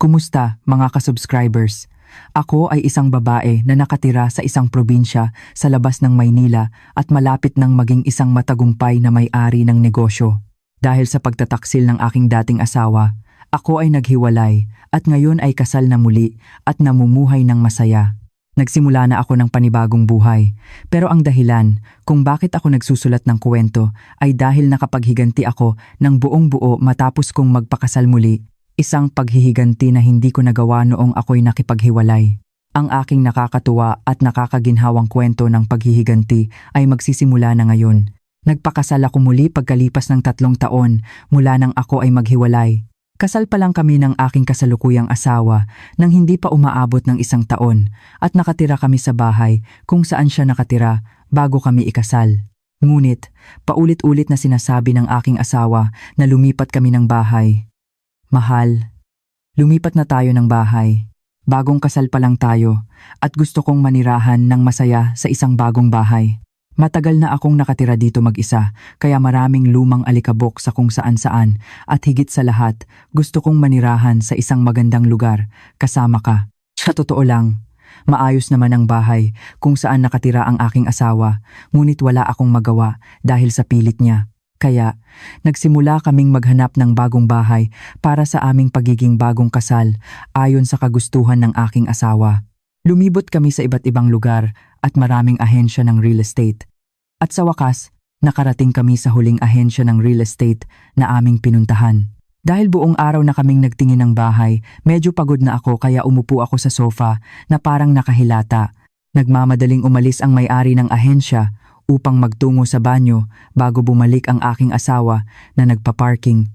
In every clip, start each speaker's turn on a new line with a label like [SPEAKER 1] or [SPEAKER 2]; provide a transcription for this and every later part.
[SPEAKER 1] Kumusta mga ka-subscribers? Ako ay isang babae na nakatira sa isang probinsya sa labas ng Maynila at malapit ng maging isang matagumpay na may-ari ng negosyo. Dahil sa pagtataksil ng aking dating asawa, ako ay naghiwalay at ngayon ay kasal na muli at namumuhay ng masaya. Nagsimula na ako ng panibagong buhay, pero ang dahilan kung bakit ako nagsusulat ng kwento ay dahil nakapaghiganti ako ng buong buo matapos kong magpakasal muli. Isang paghihiganti na hindi ko nagawa noong ako'y nakipaghiwalay. Ang aking nakakatuwa at nakakaginhawang kwento ng paghihiganti ay magsisimula na ngayon. Nagpakasal ako muli pagkalipas ng 3 taon mula nang ako ay maghiwalay. Kasal pa lang kami ng aking kasalukuyang asawa nang hindi pa umaabot ng 1 taon at nakatira kami sa bahay kung saan siya nakatira bago kami ikasal. Ngunit, paulit-ulit na sinasabi ng aking asawa na lumipat kami ng bahay. Mahal, lumipat na tayo ng bahay. Bagong kasal pa lang tayo at gusto kong manirahan ng masaya sa isang bagong bahay. Matagal na akong nakatira dito mag-isa kaya maraming lumang alikabok sa kung saan-saan at higit sa lahat gusto kong manirahan sa isang magandang lugar kasama ka. Sa totoo lang, maayos naman ang bahay kung saan nakatira ang aking asawa ngunit wala akong magawa dahil sa pilit niya. Kaya, nagsimula kaming maghanap ng bagong bahay para sa aming pagiging bagong kasal ayon sa kagustuhan ng aking asawa. Lumibot kami sa iba't ibang lugar at maraming ahensya ng real estate. At sa wakas, nakarating kami sa huling ahensya ng real estate na aming pinuntahan. Dahil buong araw na kaming nagtingin ng bahay, medyo pagod na ako kaya umupo ako sa sofa na parang nakahilata. Nagmamadaling umalis ang may-ari ng ahensya upang magtungo sa banyo bago bumalik ang aking asawa na nagpa-parking.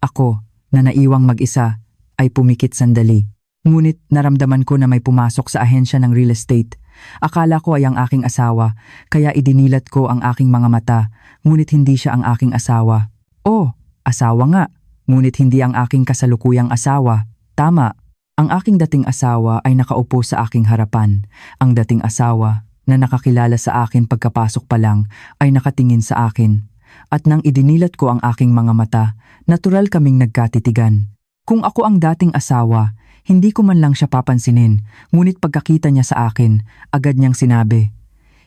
[SPEAKER 1] Ako, na naiwang mag-isa, ay pumikit sandali. Ngunit naramdaman ko na may pumasok sa ahensya ng real estate. Akala ko ay ang aking asawa, kaya idinilat ko ang aking mga mata, ngunit hindi siya ang aking asawa. Oh, asawa nga, ngunit hindi ang aking kasalukuyang asawa. Tama, ang aking dating asawa ay nakaupo sa aking harapan. Ang dating asawa na nakakilala sa akin pagkapasok pa lang ay nakatingin sa akin. At nang idinilat ko ang aking mga mata, natural kaming nagkatitigan. Kung ako ang dating asawa, hindi ko man lang siya papansinin, ngunit pagkakita niya sa akin, agad niyang sinabi,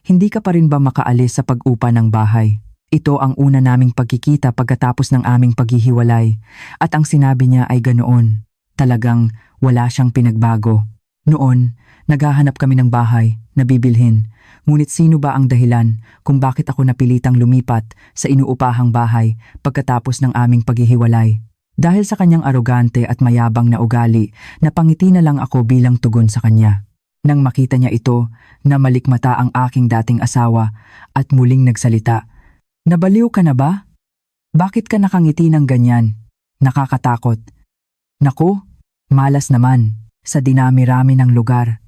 [SPEAKER 1] "Hindi ka pa rin ba makaalis sa pag-upa ng bahay?" Ito ang una naming pagkikita pagkatapos ng aming paghihiwalay, at ang sinabi niya ay ganoon. Talagang wala siyang pinagbago. Noon, naghahanap kami ng bahay na bibilhin, ngunit sino ba ang dahilan kung bakit ako napilitang lumipat sa inuupahang bahay pagkatapos ng aming paghihiwalay? Dahil sa kanyang arogante at mayabang na ugali, napangiti na lang ako bilang tugon sa kanya. Nang makita niya ito, namalikmata ang aking dating asawa at muling nagsalita. "Nabaliw ka na ba? Bakit ka nakangiti ng ganyan? Nakakatakot." Naku, malas naman sa dinami-rami ng lugar.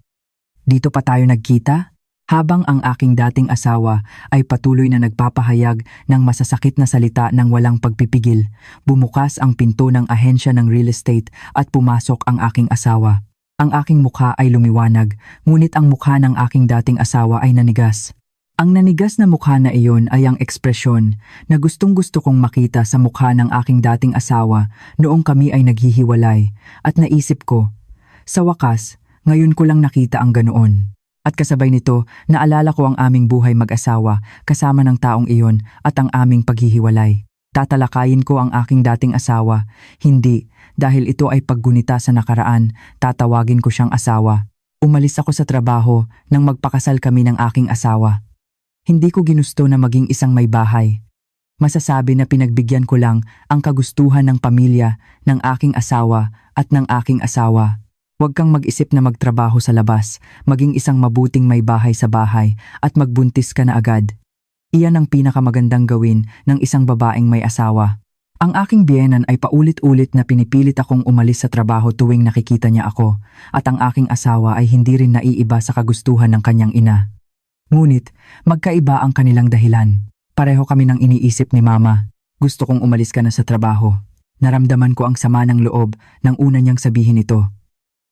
[SPEAKER 1] Dito pa tayo nagkita? Habang ang aking dating asawa ay patuloy na nagpapahayag ng masasakit na salita ng walang pagpipigil, bumukas ang pinto ng ahensya ng real estate at pumasok ang aking asawa. Ang aking mukha ay lumiwanag, ngunit ang mukha ng aking dating asawa ay nanigas. Ang nanigas na mukha na iyon ay ang ekspresyon na gustong-gusto kong makita sa mukha ng aking dating asawa noong kami ay naghihiwalay, at naisip ko, sa wakas, ngayon ko lang nakita ang ganoon. At kasabay nito, naalala ko ang aming buhay mag-asawa kasama ng taong iyon at ang aming paghihiwalay. Tatalakayin ko ang aking dating asawa. Hindi, dahil ito ay paggunita sa nakaraan, tatawagin ko siyang asawa. Umalis ako sa trabaho nang magpakasal kami ng aking asawa. Hindi ko ginusto na maging isang may bahay. Masasabi na pinagbigyan ko lang ang kagustuhan ng pamilya ng aking asawa at ng aking asawa. Huwag kang mag-isip na magtrabaho sa labas, maging isang mabuting may bahay sa bahay at magbuntis ka na agad. Iyan ang pinakamagandang gawin ng isang babaeng may asawa. Ang aking biyenan ay paulit-ulit na pinipilit akong umalis sa trabaho tuwing nakikita niya ako, at ang aking asawa ay hindi rin naiiba sa kagustuhan ng kanyang ina. Ngunit, magkaiba ang kanilang dahilan. Pareho kami ng iniisip ni Mama. Gusto kong umalis ka na sa trabaho. Naramdaman ko ang sama ng loob nang una niyang sabihin ito.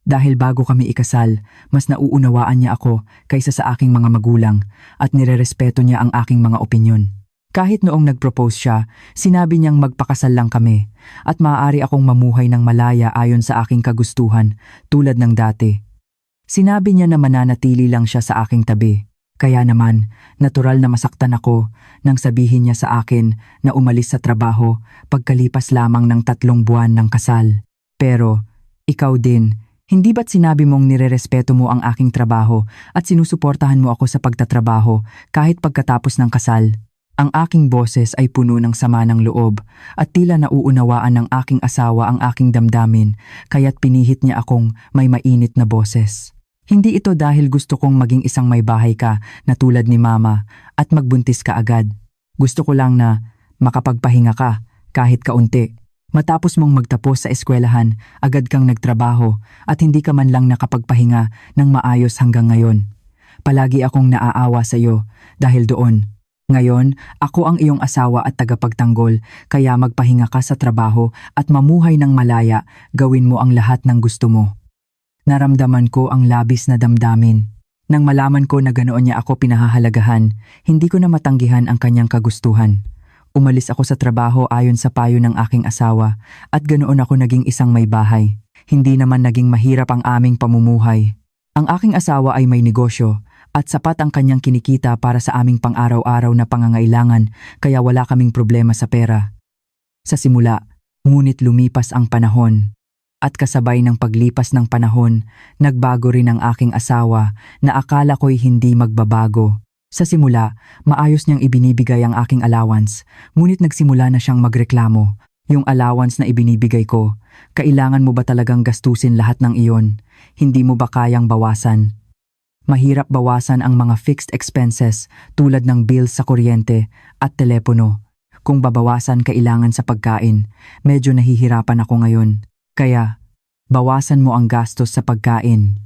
[SPEAKER 1] Dahil bago kami ikasal, mas nauunawaan niya ako kaysa sa aking mga magulang at nirerespeto niya ang aking mga opinyon. Kahit noong nag-propose siya, sinabi niyang magpakasal lang kami at maaari akong mamuhay ng malaya ayon sa aking kagustuhan tulad ng dati. Sinabi niya na mananatili lang siya sa aking tabi. Kaya naman, natural na masaktan ako nang sabihin niya sa akin na umalis sa trabaho pagkalipas lamang ng 3 buwan ng kasal. Pero, ikaw din, hindi ba't sinabi mong nirerespeto mo ang aking trabaho at sinusuportahan mo ako sa pagtatrabaho kahit pagkatapos ng kasal? Ang aking boses ay puno ng sama ng loob at tila nauunawaan ng aking asawa ang aking damdamin kaya't pinihit niya akong may mainit na boses. Hindi ito dahil gusto kong maging isang may bahay ka na tulad ni mama at magbuntis ka agad. Gusto ko lang na makapagpahinga ka kahit kaunti. Matapos mong magtapos sa eskwelahan, agad kang nagtrabaho at hindi ka man lang nakapagpahinga ng maayos hanggang ngayon. Palagi akong naaawa sa iyo dahil doon. Ngayon, ako ang iyong asawa at tagapagtanggol, kaya magpahinga ka sa trabaho at mamuhay ng malaya, gawin mo ang lahat ng gusto mo. Naramdaman ko ang labis na damdamin. Nang malaman ko na ganoon niya ako pinahahalagahan, hindi ko na matanggihan ang kanyang kagustuhan. Umalis ako sa trabaho ayon sa payo ng aking asawa at ganoon ako naging isang may bahay. Hindi naman naging mahirap ang aming pamumuhay. Ang aking asawa ay may negosyo at sapat ang kanyang kinikita para sa aming pang-araw-araw na pangangailangan kaya wala kaming problema sa pera. Sa simula, ngunit lumipas ang panahon. At kasabay ng paglipas ng panahon, nagbago rin ang aking asawa na akala ko'y hindi magbabago. Sa simula, maayos niyang ibinibigay ang aking allowance, ngunit nagsimula na siyang magreklamo. Yung allowance na ibinibigay ko, kailangan mo ba talagang gastusin lahat ng iyon? Hindi mo ba kayang bawasan? Mahirap bawasan ang mga fixed expenses tulad ng bills sa kuryente at telepono. Kung babawasan kailangan sa pagkain, medyo nahihirapan ako ngayon. Kaya, bawasan mo ang gastos sa pagkain.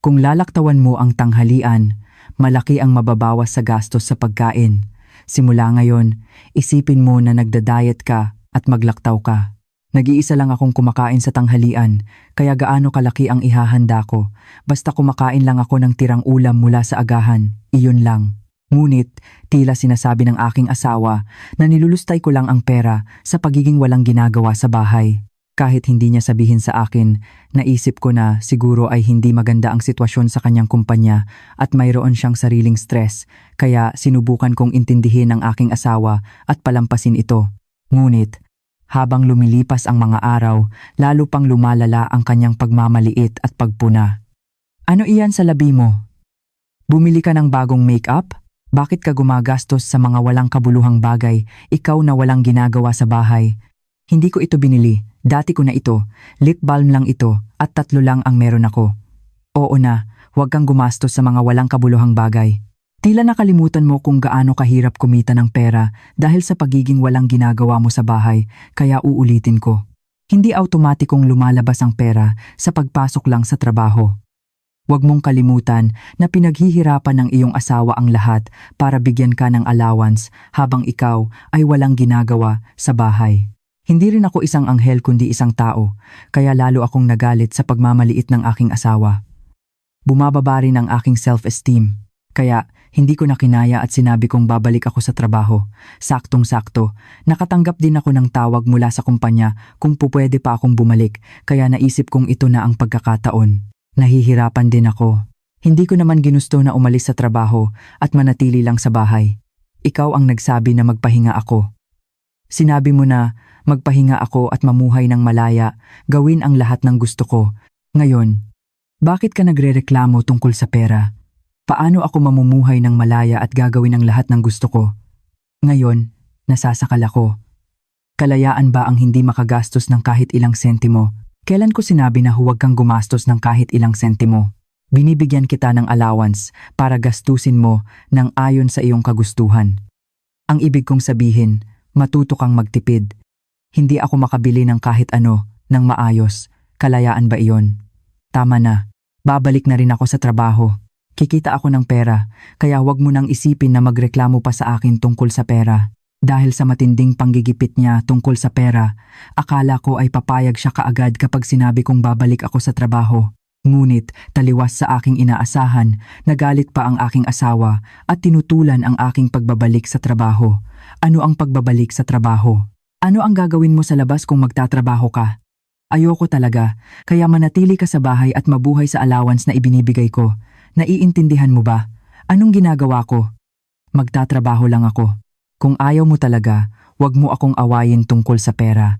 [SPEAKER 1] Kung lalaktawan mo ang tanghalian, malaki ang mababawas sa gastos sa pagkain. Simula ngayon, isipin mo na nagda-diet ka at maglaktaw ka. Nag-iisa lang akong kumakain sa tanghalian, kaya gaano kalaki ang ihahanda ko. Basta kumakain lang ako ng tirang ulam mula sa agahan, iyon lang. Ngunit, tila sinasabi ng aking asawa na nilulustay ko lang ang pera sa pagiging walang ginagawa sa bahay. Kahit hindi niya sabihin sa akin, naisip ko na siguro ay hindi maganda ang sitwasyon sa kanyang kumpanya at mayroon siyang sariling stress, kaya sinubukan kong intindihin ang aking asawa at palampasin ito. Ngunit, habang lumilipas ang mga araw, lalo pang lumalala ang kanyang pagmamaliit at pagpuna. Ano iyan sa labi mo? Bumili ka ng bagong make-up? Bakit ka gumagastos sa mga walang kabuluhang bagay, ikaw na walang ginagawa sa bahay? Hindi ko ito binili, dati ko na ito, lip balm lang ito at 3 lang ang meron ako. Oo na, huwag kang gumastos sa mga walang kabuluhang bagay. Tila nakalimutan mo kung gaano kahirap kumita ng pera dahil sa pagiging walang ginagawa mo sa bahay, kaya uulitin ko. Hindi automatikong lumalabas ang pera sa pagpasok lang sa trabaho. Huwag mong kalimutan na pinaghihirapan ng iyong asawa ang lahat para bigyan ka ng allowance habang ikaw ay walang ginagawa sa bahay. Hindi rin ako isang anghel kundi isang tao, kaya lalo akong nagalit sa pagmamaliit ng aking asawa. Bumababa rin ang aking self-esteem. Kaya, hindi ko na kinaya at sinabi kong babalik ako sa trabaho. Saktong-sakto, nakatanggap din ako ng tawag mula sa kumpanya kung pupwede pa akong bumalik, kaya naisip kong ito na ang pagkakataon. Nahihirapan din ako. Hindi ko naman ginusto na umalis sa trabaho at manatili lang sa bahay. Ikaw ang nagsabi na magpahinga ako. Sinabi mo na magpahinga ako at mamuhay ng malaya, gawin ang lahat ng gusto ko. Ngayon, bakit ka nagrereklamo tungkol sa pera? Paano ako mamumuhay ng malaya at gagawin ang lahat ng gusto ko? Ngayon, nasasakal ako. Kalayaan ba ang hindi makagastos ng kahit ilang sentimo? Kailan ko sinabi na huwag kang gumastos ng kahit ilang sentimo? Binibigyan kita ng allowance para gastusin mo ng ayon sa iyong kagustuhan. Ang ibig kong sabihin, matuto kang magtipid. Hindi ako makabili ng kahit ano, ng maayos. Kalayaan ba iyon? Tama na. Babalik na rin ako sa trabaho. Kikita ako ng pera, kaya huwag mo nang isipin na magreklamo pa sa akin tungkol sa pera. Dahil sa matinding panggigipit niya tungkol sa pera, akala ko ay papayag siya kaagad kapag sinabi kong babalik ako sa trabaho. Ngunit taliwas sa aking inaasahan, nagalit pa ang aking asawa at tinutulan ang aking pagbabalik sa trabaho. Ano ang pagbabalik sa trabaho? Ano ang gagawin mo sa labas kung magtatrabaho ka? Ayoko talaga, kaya manatili ka sa bahay at mabuhay sa allowance na ibinibigay ko. Naiintindihan mo ba? Anong ginagawa ko? Magtatrabaho lang ako. Kung ayaw mo talaga, wag mo akong awayin tungkol sa pera.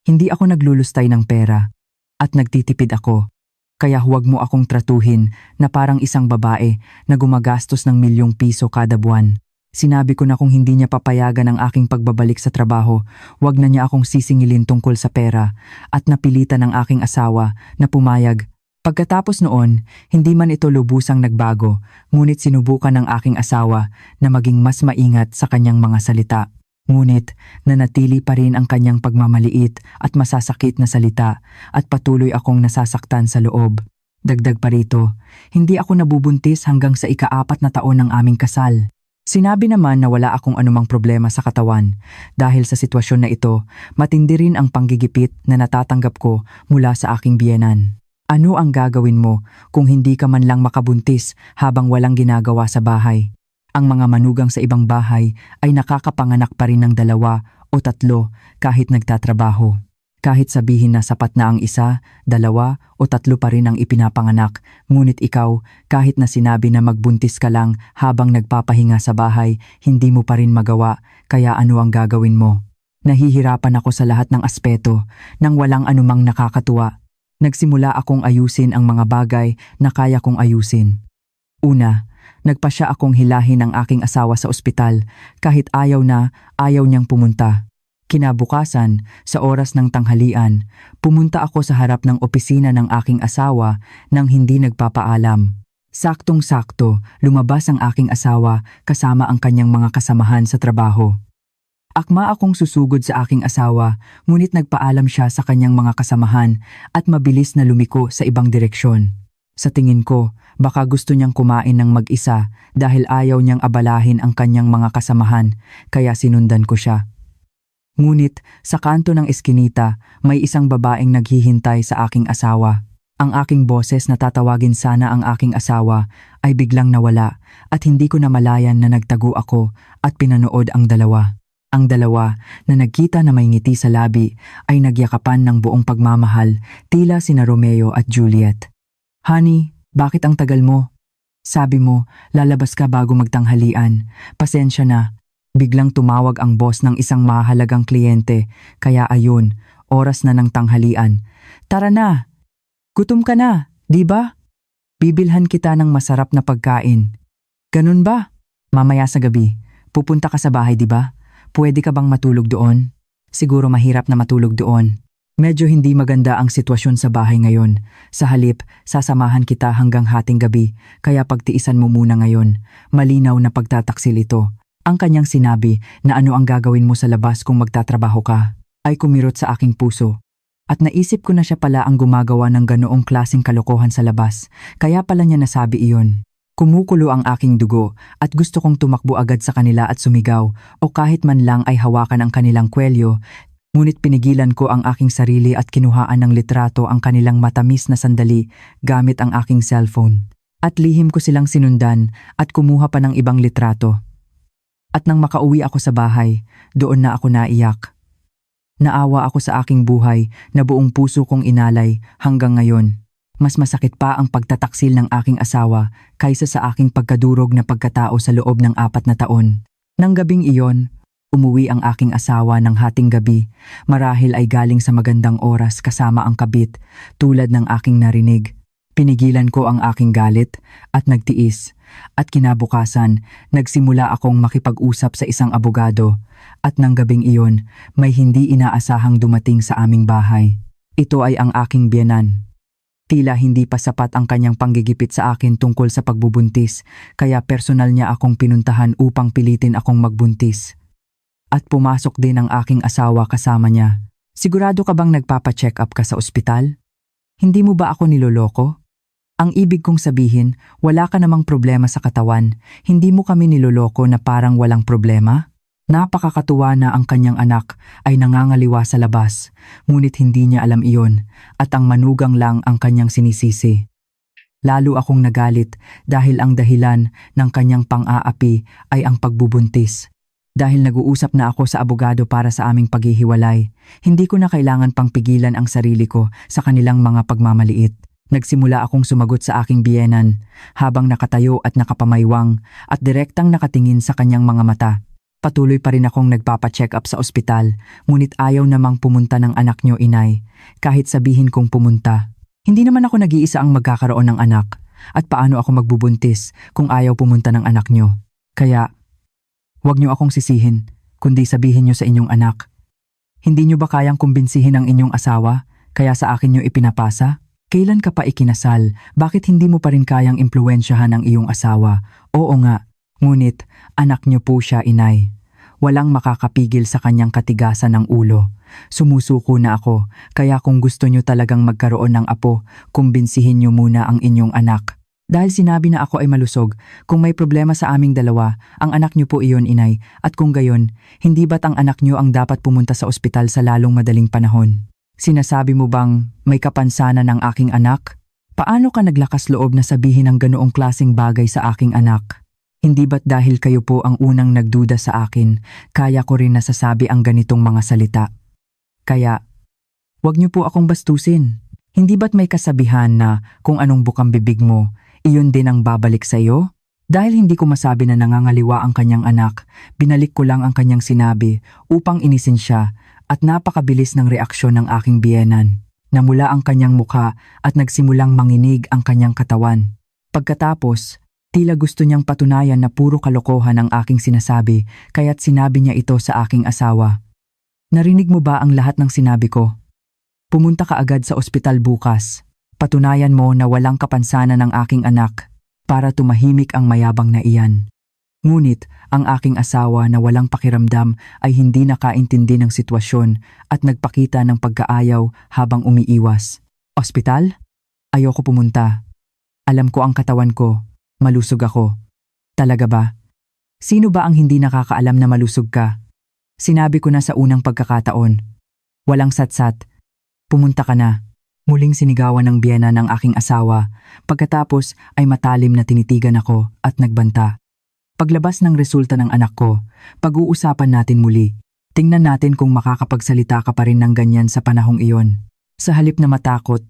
[SPEAKER 1] Hindi ako naglulustay ng pera at nagtitipid ako. Kaya huwag mo akong tratuhin na parang isang babae na gumagastos ng ₱1,000,000 kada buwan. Sinabi ko na kung hindi niya papayagan ang aking pagbabalik sa trabaho, huwag na niya akong sisingilin tungkol sa pera at napilitan ng aking asawa na pumayag. Pagkatapos noon, hindi man ito lubusang nagbago, ngunit sinubukan ng aking asawa na maging mas maingat sa kanyang mga salita. Ngunit nanatili pa rin ang kanyang pagmamaliit at masasakit na salita at patuloy akong nasasaktan sa loob. Dagdag pa rito, hindi ako nabubuntis hanggang sa ika-4 na taon ng aming kasal. Sinabi naman na wala akong anumang problema sa katawan. Dahil sa sitwasyon na ito, matindi rin ang panggigipit na natatanggap ko mula sa aking biyenan. Ano ang gagawin mo kung hindi ka man lang makabuntis habang walang ginagawa sa bahay? Ang mga manugang sa ibang bahay ay nakakapanganak pa rin ng 2 o 3 kahit nagtatrabaho. Kahit sabihin na sapat na ang 1, 2 o 3 pa rin ang ipinapanganak, ngunit ikaw, kahit na sinabi na magbuntis ka lang habang nagpapahinga sa bahay, hindi mo pa rin magawa, kaya ano ang gagawin mo? Nahihirapan ako sa lahat ng aspeto, nang walang anumang nakakatuwa. Nagsimula akong ayusin ang mga bagay na kaya kong ayusin. Una, nagpasya akong hilahin ang aking asawa sa ospital kahit ayaw niyang pumunta. Kinabukasan, sa oras ng tanghalian, pumunta ako sa harap ng opisina ng aking asawa nang hindi nagpapaalam. Saktong-sakto, lumabas ang aking asawa kasama ang kanyang mga kasamahan sa trabaho. Akma akong susugod sa aking asawa, ngunit nagpaalam siya sa kanyang mga kasamahan at mabilis na lumiko sa ibang direksyon. Sa tingin ko, baka gusto niyang kumain ng mag-isa dahil ayaw niyang abalahin ang kanyang mga kasamahan, kaya sinundan ko siya. Ngunit sa kanto ng eskinita, may isang babaeng naghihintay sa aking asawa. Ang aking boses na tatawagin sana ang aking asawa ay biglang nawala at hindi ko namalayan na nagtago ako at pinanood ang dalawa. Ang dalawa na nagkita na may ngiti sa labi ay nagyakapan ng buong pagmamahal, tila sina Romeo at Juliet. "Honey, bakit ang tagal mo? Sabi mo, lalabas ka bago magtanghalian. Pasensya na." Biglang tumawag ang boss ng isang mahalagang kliyente, kaya ayun, oras na ng tanghalian. "Tara na! Gutom ka na, di ba? Bibilhan kita ng masarap na pagkain." "Ganun ba? Mamaya sa gabi, pupunta ka sa bahay, di ba? Pwede ka bang matulog doon?" "Siguro mahirap na matulog doon. Medyo hindi maganda ang sitwasyon sa bahay ngayon. Sa halip, sasamahan kita hanggang hating gabi, kaya pagtiisan mo muna ngayon. Malinaw na pagtataksil ito." Ang kanyang sinabi na ano ang gagawin mo sa labas kung magtatrabaho ka ay kumirot sa aking puso. At naisip ko na siya pala ang gumagawa ng ganoong klaseng kalokohan sa labas, kaya pala niya nasabi iyon. Kumukulo ang aking dugo at gusto kong tumakbo agad sa kanila at sumigaw o kahit man lang ay hawakan ang kanilang kwelyo, ngunit pinigilan ko ang aking sarili at kinuhaan ng litrato ang kanilang matamis na sandali gamit ang aking cellphone. At lihim ko silang sinundan at kumuha pa ng ibang litrato. At nang makauwi ako sa bahay, doon na ako naiyak. Naawa ako sa aking buhay na buong puso kong inalay hanggang ngayon. Mas masakit pa ang pagtataksil ng aking asawa kaysa sa aking pagkadurog na pagkatao sa loob ng 4 na taon. Nang gabing iyon, umuwi ang aking asawa ng hating gabi. Marahil ay galing sa magandang oras kasama ang kabit, tulad ng aking narinig. Pinigilan ko ang aking galit at nagtiis. At kinabukasan, nagsimula akong makipag-usap sa isang abogado at nang gabing iyon, may hindi inaasahang dumating sa aming bahay. Ito ay ang aking biyenan. Tila hindi pa sapat ang kanyang panggigipit sa akin tungkol sa pagbubuntis, kaya personal niya akong pinuntahan upang pilitin akong magbuntis. At pumasok din ang aking asawa kasama niya. "Sigurado ka bang nagpapa-check up ka sa ospital? Hindi mo ba ako niloloko? Ang ibig kong sabihin, wala ka namang problema sa katawan, hindi mo kami niloloko na parang walang problema?" Napakakatuwa na ang kanyang anak ay nangangaliwa sa labas, ngunit hindi niya alam iyon at ang manugang lang ang kanyang sinisisi. Lalo akong nagalit dahil ang dahilan ng kanyang pang-aapi ay ang pagbubuntis. Dahil nag-uusap na ako sa abogado para sa aming paghihiwalay, hindi ko na kailangan pang pigilan ang sarili ko sa kanilang mga pagmamaliit. Nagsimula akong sumagot sa aking biyenan habang nakatayo at nakapamaywang at direktang nakatingin sa kanyang mga mata. Patuloy pa rin akong nagpapa-check up sa ospital, ngunit ayaw namang pumunta ng anak niyo, inay, kahit sabihin kong pumunta. Hindi naman ako nag-iisa ang magkakaroon ng anak, at paano ako magbubuntis kung ayaw pumunta ng anak niyo. Kaya, huwag niyo akong sisihin, kundi sabihin niyo sa inyong anak. Hindi niyo ba kayang kumbinsihin ang inyong asawa, kaya sa akin niyo ipinapasa? Kailan ka pa ikinasal, bakit hindi mo pa rin kayang impluwensyahan ang iyong asawa? Oo nga, ngunit anak niyo po siya, inay. Walang makakapigil sa kanyang katigasan ng ulo. Sumusuko na ako, kaya kung gusto niyo talagang magkaroon ng apo, kumbinsihin niyo muna ang inyong anak. Dahil sinabi na ako ay malusog, kung may problema sa aming dalawa, ang anak niyo po iyon, inay, at kung gayon, hindi ba't ang anak niyo ang dapat pumunta sa ospital sa lalong madaling panahon? Sinasabi mo bang may kapansanan ng aking anak? Paano ka naglakas loob na sabihin ang ganoong klaseng bagay sa aking anak? Hindi ba't dahil kayo po ang unang nagduda sa akin, kaya ko rin nasasabi ang ganitong mga salita? Kaya, wag niyo po akong bastusin. Hindi ba't may kasabihan na kung anong bukang bibig mo, iyon din ang babalik sa iyo? Dahil hindi ko masabi na nangangaliwa ang kanyang anak, binalik ko lang ang kanyang sinabi upang inisin siya at napakabilis ng reaksyon ng aking biyenan. Namula ang kanyang mukha at nagsimulang manginig ang kanyang katawan. Pagkatapos, tila gusto niyang patunayan na puro kalokohan ang aking sinasabi kaya't sinabi niya ito sa aking asawa. Narinig mo ba ang lahat ng sinabi ko? Pumunta ka agad sa ospital bukas. Patunayan mo na walang kapansanan ng aking anak para tumahimik ang mayabang na iyan. Ngunit ang aking asawa na walang pakiramdam ay hindi nakaintindi ng sitwasyon at nagpakita ng pagkaayaw habang umiiwas. Ospital? Ayoko pumunta. Alam ko ang katawan ko. Malusog ako. Talaga ba? Sino ba ang hindi nakakaalam na malusog ka? Sinabi ko na sa unang pagkakataon. Walang satsat. Pumunta ka na. Muling sinigawan ng biyena ng aking asawa. Pagkatapos ay matalim na tinitigan ako at nagbanta. Paglabas ng resulta ng anak ko, pag-uusapan natin muli. Tingnan natin kung makakapagsalita ka pa rin ng ganyan sa panahong iyon. Sa halip na matakot,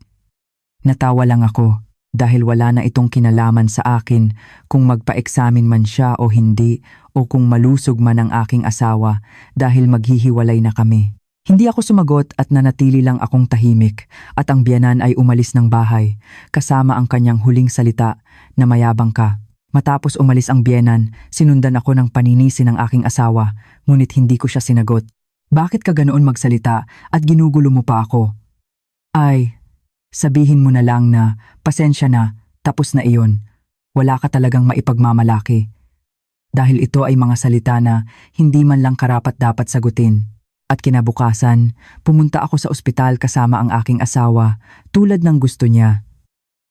[SPEAKER 1] natawa lang ako. Dahil wala na itong kinalaman sa akin kung magpa-examine man siya o hindi o kung malusog man ang aking asawa dahil maghihiwalay na kami. Hindi ako sumagot at nanatili lang akong tahimik at ang biyanan ay umalis ng bahay kasama ang kanyang huling salita na mayabang ka. Matapos umalis ang biyanan, sinundan ako ng paninisi ng aking asawa ngunit hindi ko siya sinagot. Bakit ka ganoon magsalita at ginugulo mo pa ako? Ay, sabihin mo na lang na pasensya na, tapos na iyon. Wala ka talagang maipagmamalaki. Dahil ito ay mga salita na hindi man lang karapat-dapat sagutin. At kinabukasan, pumunta ako sa ospital kasama ang aking asawa tulad ng gusto niya.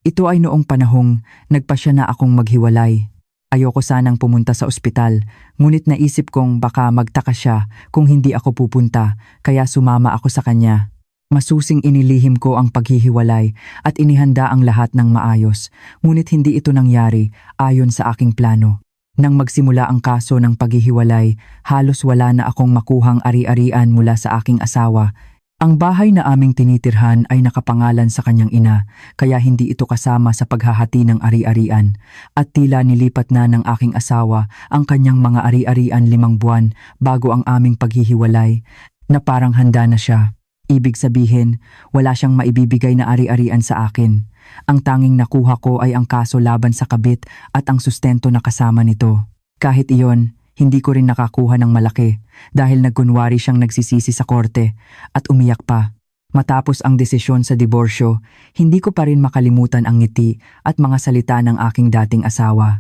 [SPEAKER 1] Ito ay noong panahong nagpasya na akong maghiwalay. Ayoko sanang pumunta sa ospital, ngunit naisip kong baka magtaka siya kung hindi ako pupunta, kaya sumama ako sa kanya. Masusing inilihim ko ang paghihiwalay at inihanda ang lahat ng maayos, ngunit hindi ito nangyari ayon sa aking plano. Nang magsimula ang kaso ng paghihiwalay, halos wala na akong makuhang ari-arian mula sa aking asawa. Ang bahay na aming tinitirhan ay nakapangalan sa kanyang ina, kaya hindi ito kasama sa paghahati ng ari-arian. At tila nilipat na ng aking asawa ang kanyang mga ari-arian 5 buwan bago ang aming paghihiwalay, na parang handa na siya. Ibig sabihin, wala siyang maibibigay na ari-arian sa akin. Ang tanging nakuha ko ay ang kaso laban sa kabit at ang sustento na kasama nito. Kahit iyon, hindi ko rin nakakuha ng malaki dahil nagkunwari siyang nagsisisi sa korte at umiyak pa. Matapos ang desisyon sa diborsyo, hindi ko pa rin makalimutan ang ngiti at mga salita ng aking dating asawa.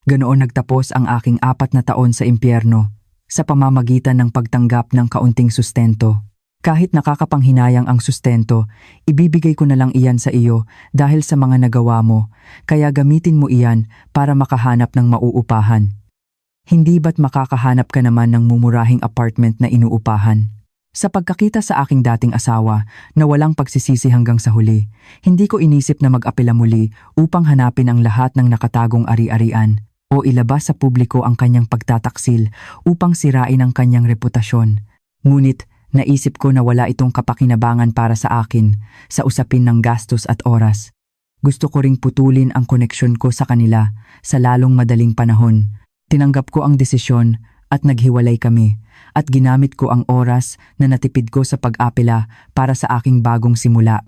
[SPEAKER 1] Ganoon nagtapos ang aking 4 na taon sa impyerno sa pamamagitan ng pagtanggap ng kaunting sustento. Kahit nakakapanghinayang ang sustento, ibibigay ko na lang iyan sa iyo dahil sa mga nagawa mo, kaya gamitin mo iyan para makahanap ng mauupahan. Hindi ba't makakahanap ka naman ng mumurahing apartment na inuupahan? Sa pagkakita sa aking dating asawa na walang pagsisisi hanggang sa huli, hindi ko inisip na mag-apela muli upang hanapin ang lahat ng nakatagong ari-arian. o ilabas sa publiko ang kanyang pagtataksil upang sirain ang kanyang reputasyon. Ngunit naisip ko na wala itong kapakinabangan para sa akin sa usapin ng gastos at oras. Gusto ko ring putulin ang koneksyon ko sa kanila sa lalong madaling panahon. Tinanggap ko ang desisyon at naghiwalay kami at ginamit ko ang oras na natipid ko sa pag-apela para sa aking bagong simula.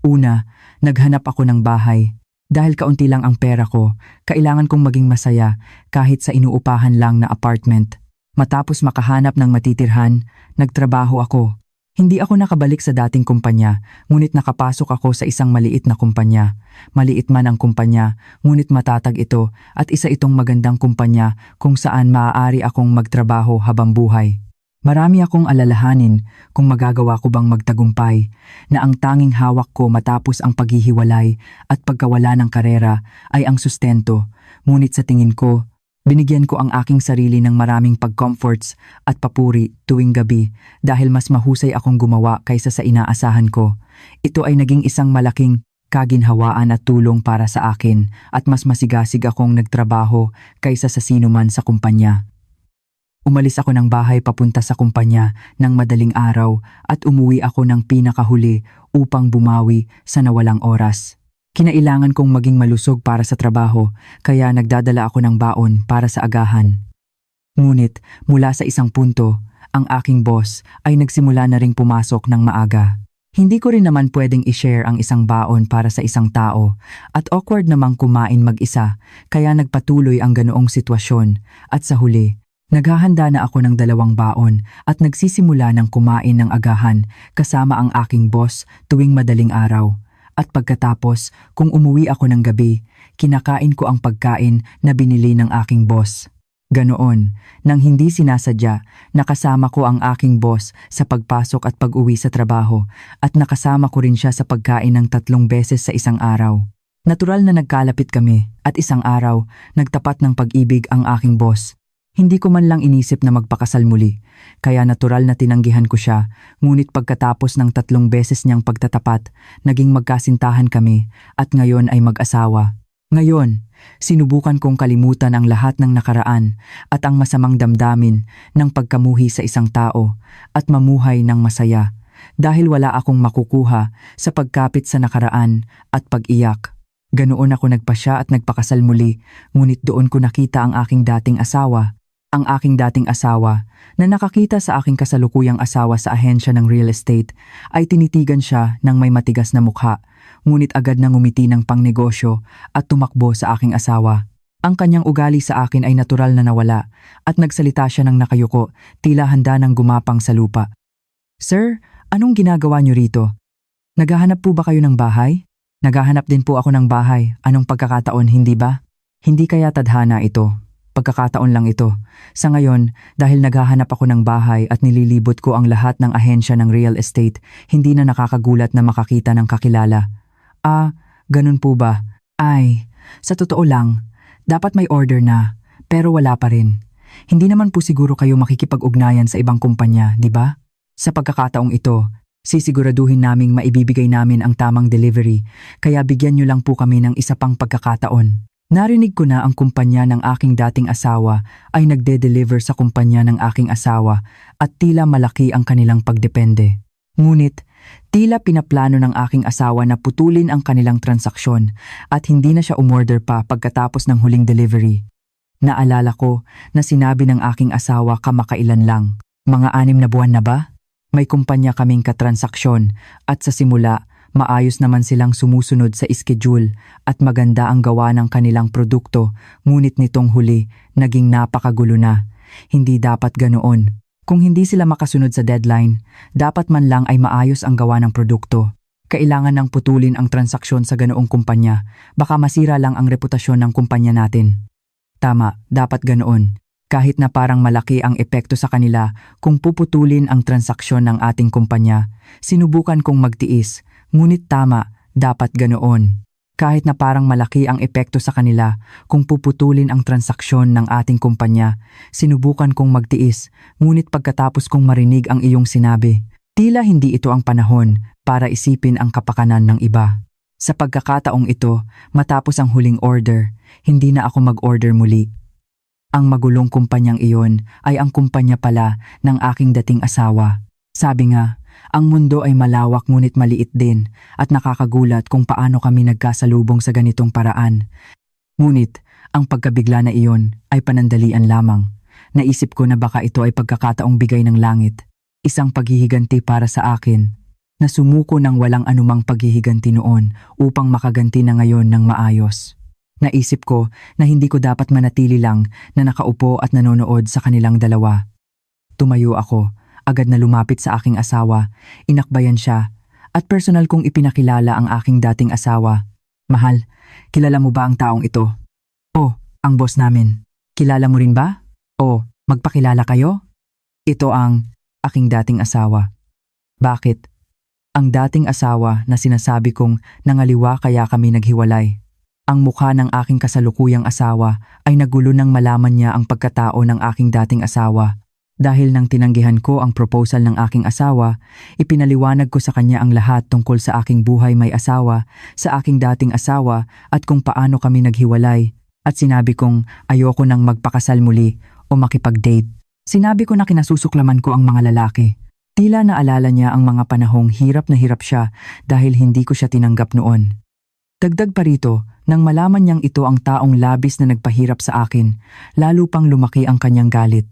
[SPEAKER 1] Una, naghanap ako ng bahay. Dahil kaunti lang ang pera ko, kailangan kong maging masaya kahit sa inuupahan lang na apartment. Matapos makahanap ng matitirhan, nagtrabaho ako. Hindi ako nakabalik sa dating kumpanya, ngunit nakapasok ako sa isang maliit na kumpanya. Maliit man ang kumpanya, ngunit matatag ito at isa itong magandang kumpanya kung saan maaari akong magtrabaho habang buhay. Marami akong alalahanin kung magagawa ko bang magtagumpay na ang tanging hawak ko matapos ang paghihiwalay at pagkawala ng karera ay ang sustento. Ngunit sa tingin ko, binigyan ko ang aking sarili ng maraming pag-comforts at papuri tuwing gabi dahil mas mahusay akong gumawa kaysa sa inaasahan ko. Ito ay naging isang malaking kaginhawaan at tulong para sa akin at mas masigasig akong nagtrabaho kaysa sa sinuman sa kumpanya. Umalis ako ng bahay papunta sa kumpanya ng madaling araw at umuwi ako ng pinakahuli upang bumawi sa nawalang oras. Kinailangan kong maging malusog para sa trabaho kaya nagdadala ako ng baon para sa agahan. Ngunit mula sa isang punto, ang aking boss ay nagsimula na ring pumasok ng maaga. Hindi ko rin naman pwedeng i-share ang isang baon para sa isang tao at awkward namang kumain mag-isa kaya nagpatuloy ang ganoong sitwasyon at sa huli, naghahanda na ako ng 2 baon at nagsisimula ng kumain ng agahan kasama ang aking boss tuwing madaling araw. At pagkatapos, kung umuwi ako ng gabi, kinakain ko ang pagkain na binili ng aking boss. Ganoon, nang hindi sinasadya, nakasama ko ang aking boss sa pagpasok at pag-uwi sa trabaho at nakasama ko rin siya sa pagkain ng 3 beses sa isang araw. Natural na nagkalapit kami at isang araw, nagtapat ng pag-ibig ang aking boss. Hindi ko man lang inisip na magpakasal muli, kaya natural na tinanggihan ko siya, ngunit pagkatapos ng 3 beses niyang pagtatapat, naging magkasintahan kami at ngayon ay mag-asawa. Ngayon, sinubukan kong kalimutan ang lahat ng nakaraan at ang masamang damdamin ng pagkamuhi sa isang tao at mamuhay ng masaya dahil wala akong makukuha sa pagkapit sa nakaraan at pag-iyak. Ganoon ako nagpasya at nagpakasal muli, ngunit doon ko nakita ang aking dating asawa. Ang aking dating asawa na nakakita sa aking kasalukuyang asawa sa ahensya ng real estate ay tinitigan siya ng may matigas na mukha, ngunit agad na ngumiti ng pangnegosyo at tumakbo sa aking asawa. Ang kanyang ugali sa akin ay natural na nawala at nagsalita siya ng nakayuko, tila handa ng gumapang sa lupa. "Sir, anong ginagawa niyo rito? Naghahanap po ba kayo ng bahay?" "Naghahanap din po ako ng bahay. Anong pagkakataon, hindi ba?" "Hindi kaya tadhana ito. Pagkakataon lang ito. Sa ngayon, dahil naghahanap ako ng bahay at nililibot ko ang lahat ng ahensya ng real estate, hindi na nakakagulat na makakita ng kakilala." "Ah, ganun po ba? Ay, sa totoo lang, dapat may order na, pero wala pa rin. Hindi naman po siguro kayo makikipag-ugnayan sa ibang kumpanya, di ba? Sa pagkakataong ito, sisiguraduhin naming maibibigay namin ang tamang delivery, kaya bigyan niyo lang po kami ng isa pang pagkakataon." Narinig ko na ang kumpanya ng aking dating asawa ay nagde-deliver sa kumpanya ng aking asawa at tila malaki ang kanilang pagdepende. Ngunit, tila pinaplano ng aking asawa na putulin ang kanilang transaksyon at hindi na siya umorder pa pagkatapos ng huling delivery. Naalala ko na sinabi ng aking asawa kamakailan lang, "Mga 6 na buwan na ba? May kumpanya kaming katransaksyon at sa simula, maayos naman silang sumusunod sa schedule at maganda ang gawa ng kanilang produkto, ngunit nitong huli, naging napakagulo na. Hindi dapat ganoon. Kung hindi sila makasunod sa deadline, dapat man lang ay maayos ang gawa ng produkto. Kailangan nang putulin ang transaksyon sa ganoong kumpanya, baka masira lang ang reputasyon ng kumpanya natin." Tama, dapat ganoon. Kahit na parang malaki ang epekto sa kanila kung puputulin ang transaksyon ng ating kumpanya, sinubukan kong magtiis. Ngunit tama, dapat ganoon. Kahit na parang malaki ang epekto sa kanila kung puputulin ang transaksyon ng ating kumpanya, sinubukan kong magtiis, ngunit pagkatapos kong marinig ang iyong sinabi, tila hindi ito ang panahon para isipin ang kapakanan ng iba. Sa pagkakataong ito, matapos ang huling order, hindi na ako mag-order muli. Ang magulong kumpanyang iyon ay ang kumpanya pala ng aking dating asawa. Sabi nga, ang mundo ay malawak ngunit maliit din at nakakagulat kung paano kami nagkasalubong sa ganitong paraan. Ngunit, ang pagkabigla na iyon ay panandalian lamang. Naisip ko na baka ito ay pagkakataong bigay ng langit. Isang paghihiganti para sa akin na sumuko ng walang anumang paghihiganti noon upang makaganti na ngayon ng maayos. Naisip ko na hindi ko dapat manatili lang na nakaupo at nanonood sa kanilang dalawa. Tumayo ako, agad na lumapit sa aking asawa, inakbayan siya, at personal kong ipinakilala ang aking dating asawa. Mahal, kilala mo ba ang taong ito? Oh, ang boss namin. Kilala mo rin ba? Oh, magpakilala kayo? Ito ang aking dating asawa. Bakit? Ang dating asawa na sinasabi kong nangaliwa kaya kami naghiwalay. Ang mukha ng aking kasalukuyang asawa ay nagulo nang malaman niya ang pagkatao ng aking dating asawa. Dahil nang tinanggihan ko ang proposal ng aking asawa, ipinaliwanag ko sa kanya ang lahat tungkol sa aking buhay may asawa, sa aking dating asawa at kung paano kami naghiwalay. At sinabi kong ayoko nang magpakasal muli o makipag-date. Sinabi ko na kinasusuklaman ko ang mga lalaki. Tila naalala niya ang mga panahong hirap na hirap siya dahil hindi ko siya tinanggap noon. Dagdag pa rito, nang malaman niyang ito ang taong labis na nagpahirap sa akin, lalo pang lumaki ang kanyang galit.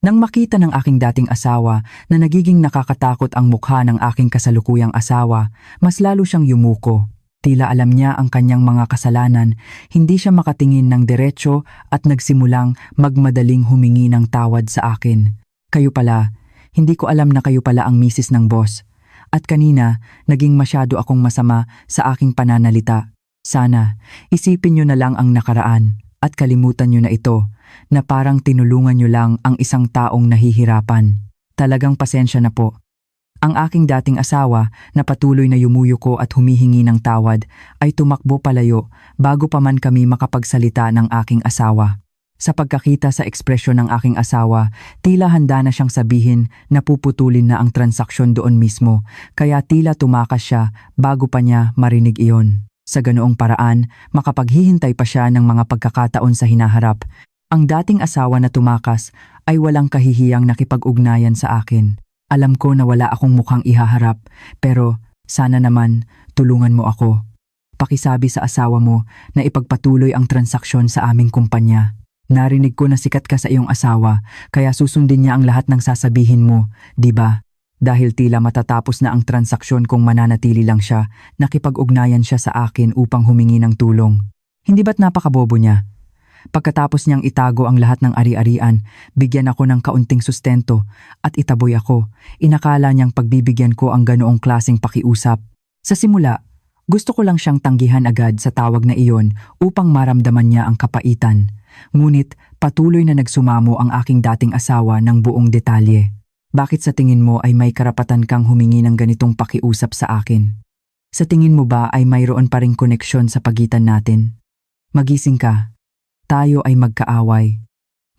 [SPEAKER 1] Nang makita ng aking dating asawa na nagiging nakakatakot ang mukha ng aking kasalukuyang asawa, mas lalo siyang yumuko. Tila alam niya ang kanyang mga kasalanan, hindi siya makatingin ng diretsyo at nagsimulang magmadaling humingi ng tawad sa akin. Kayo pala, hindi ko alam na kayo pala ang misis ng boss. At kanina, naging masyado akong masama sa aking pananalita. Sana, isipin niyo na lang ang nakaraan at kalimutan niyo na ito, na parang tinulungan niyo lang ang isang taong nahihirapan. Talagang pasensya na po. Ang aking dating asawa na patuloy na yumuyuko at humihingi ng tawad ay tumakbo palayo bago pa man kami makapagsalita ng aking asawa. Sa pagkakita sa ekspresyon ng aking asawa, tila handa na siyang sabihin na puputulin na ang transaksyon doon mismo, kaya tila tumakas siya bago pa niya marinig iyon. Sa ganoong paraan, makapaghihintay pa siya ng mga pagkakataon sa hinaharap. Ang dating asawa na tumakas ay walang kahihiyang nakipag-ugnayan sa akin. Alam ko na wala akong mukhang ihaharap, pero sana naman tulungan mo ako. Pakisabi sa asawa mo na ipagpatuloy ang transaksyon sa aming kumpanya. Narinig ko na sikat ka sa iyong asawa, kaya susundin niya ang lahat ng sasabihin mo, di ba? Dahil tila matatapos na ang transaksyon kung mananatili lang siya, nakipag-ugnayan siya sa akin upang humingi ng tulong. Hindi ba't napakabobo niya? Pagkatapos niyang itago ang lahat ng ari-arian, bigyan ako ng kaunting sustento at itaboy ako. Inakala niyang pagbibigyan ko ang ganoong klaseng pakiusap. Sa simula, gusto ko lang siyang tanggihan agad sa tawag na iyon upang maramdaman niya ang kapaitan. Ngunit patuloy na nagsumamo ang aking dating asawa ng buong detalye. Bakit sa tingin mo ay may karapatan kang humingi ng ganitong pakiusap sa akin? Sa tingin mo ba ay mayroon pa ring koneksyon sa pagitan natin? Magising ka. Tayo ay magkaaway.